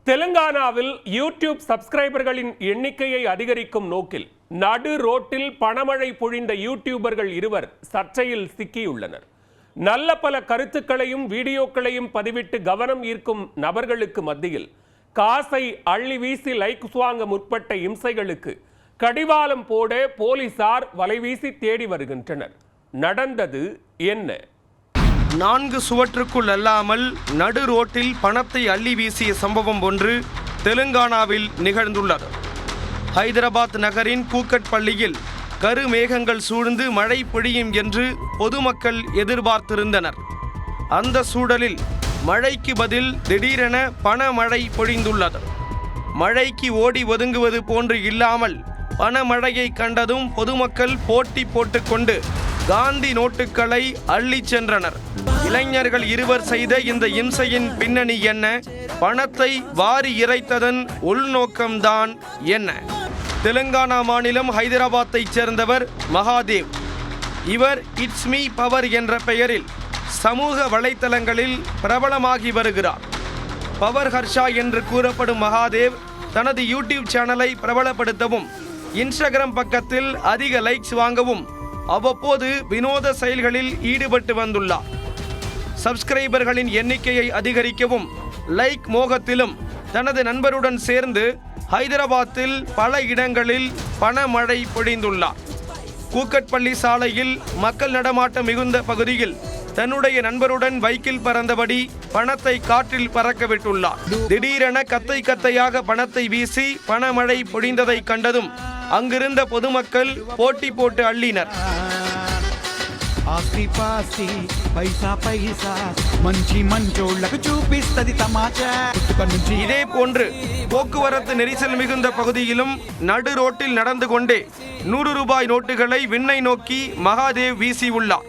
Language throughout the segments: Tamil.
தெலுங்கானாவில் யூடியூப் சப்ஸ்கிரைபர்களின் எண்ணிக்கையை அதிகரிக்கும் நோக்கில் நடு ரோட்டில் பணமழை பொழிந்த யூடியூபர்கள் இருவர் சர்ச்சையில் சிக்கியுள்ளனர். நல்ல பல கருத்துக்களையும் வீடியோக்களையும் பதிவிட்டு கவனம் ஈர்க்கும் நபர்களுக்கு மத்தியில் காசை அள்ளி வீசி லைக்ஸ் வாங்க முற்பட்ட இம்சைகளுக்கு கடிவாளம் போட போலீசார் வலைவீசி தேடி வருகின்றனர். நடந்தது என்ன? 4 சுவற்றுக்குள் அல்லாமல் நடு ரோட்டில் பணத்தை அள்ளி வீசிய சம்பவம் ஒன்று தெலுங்கானாவில் நிகழ்ந்துள்ளது. ஹைதராபாத் நகரின் கூக்கட் பள்ளியில் கருமேகங்கள் சூழ்ந்து மழை பொழியும் என்று பொதுமக்கள் எதிர்பார்த்திருந்தனர். அந்த சூழலில் மழைக்கு பதில் திடீரென பணமழை பொழிந்துள்ளது. மழைக்கு ஓடி ஒதுங்குவது போன்று இல்லாமல் பணமழையை கண்டதும் பொதுமக்கள் போட்டி போட்டுக்கொண்டு காந்தி நோட்டுகளை அள்ளி சென்றனர். இளைஞர்கள் இருவர் செய்த இந்த இம்சையின் பின்னணி என்ன? பணத்தை வாரி இறைத்ததன் உள்நோக்கம்தான் என்ன? தெலுங்கானா மாநிலம் ஹைதராபாத்தைச் சேர்ந்தவர் மகாதேவ். இவர் இட்ஸ் மீ பவர் என்ற பெயரில் சமூக வலைத்தளங்களில் பிரபலமாகி வருகிறார். பவர் ஹர்ஷா என்று கூறப்படும் மகாதேவ் தனது யூடியூப் சேனலை பிரபலப்படுத்தவும் இன்ஸ்டாகிராம் பக்கத்தில் அதிக லைக்ஸ் வாங்கவும் அவ்வப்போது வினோத செயல்களில் ஈடுபட்டு வந்துள்ளார். சப்ஸ்கிரைபர்களின் எண்ணிக்கையை அதிகரிக்கவும் லைக் மோகத்திலும் தனது நண்பருடன் சேர்ந்து ஹைதராபாத்தில் பல இடங்களில் பணமழை பொழிந்துள்ளார். கூக்கட்பள்ளி சாலையில் மக்கள் நடமாட்டம் மிகுந்த பகுதியில் தன்னுடைய நண்பருடன் பைக்கில் பறந்தபடி பணத்தை காற்றில் பறக்க விட்டுள்ளார். திடீரென கத்தையாக பணத்தை வீசி பணமழை பொழிந்ததை கண்டதும் அங்கிருந்த பொதுமக்கள் போட்டி போட்டு அள்ளினர். இதே போன்று போக்குவரத்து நெரிசல் மிகுந்த பகுதியிலும் நடு ரோட்டில் நடந்து கொண்டே 100 ரூபாய் நோட்டுகளை விண்ணை நோக்கி மகாதேவ் வீசியுள்ளார்.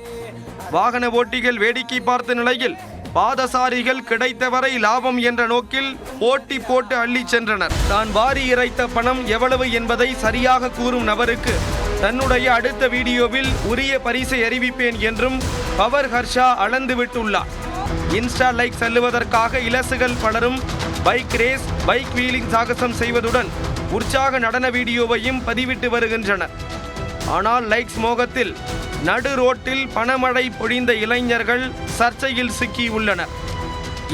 வாகன ஓட்டிகள் வேடிக்கை பார்த்த நிலையில் பாதசாரிகள் கிடைத்தவரை லாபம் என்ற நோக்கில் போட்டி போட்டு அள்ளி சென்றனர். தான் வாரி இறைத்த பணம் எவ்வளவு என்பதை சரியாக கூறும் நபருக்கு தன்னுடைய அடுத்த வீடியோவில் உரிய பரிசை அறிவிப்பேன் என்றும் பவர் ஹர்ஷா அளந்து விட்டுள்ளார். இன்ஸ்டா லைக் செல்லுவதற்காக இலசுகள் பலரும் பைக் ரேஸ், பைக் வீலிங் சாகசம் செய்வதுடன் உற்சாக நடன வீடியோவையும் பதிவிட்டு வருகின்றனர். ஆனால் லைக்ஸ் மோகத்தில் நடு ரோட்டில் பணமழை பொழிந்த இளைஞர்கள் சர்ச்சையில் சிக்கியுள்ளனர்.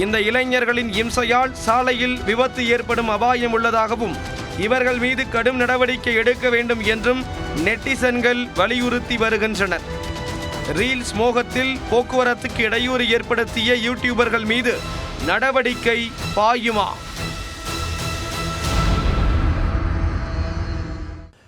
இந்த இளைஞர்களின் இம்சையால் சாலையில் விபத்து ஏற்படும் அபாயம் உள்ளதாகவும் இவர்கள் மீது கடும் நடவடிக்கை எடுக்க வேண்டும் என்றும் நெட்டிசன்கள் வலியுறுத்தி வருகின்றனர். ரீல்ஸ் மோகத்தில் போக்குவரத்துக்கு இடையூறு ஏற்படுத்திய யூடியூபர்கள் மீது நடவடிக்கை பாயுமா?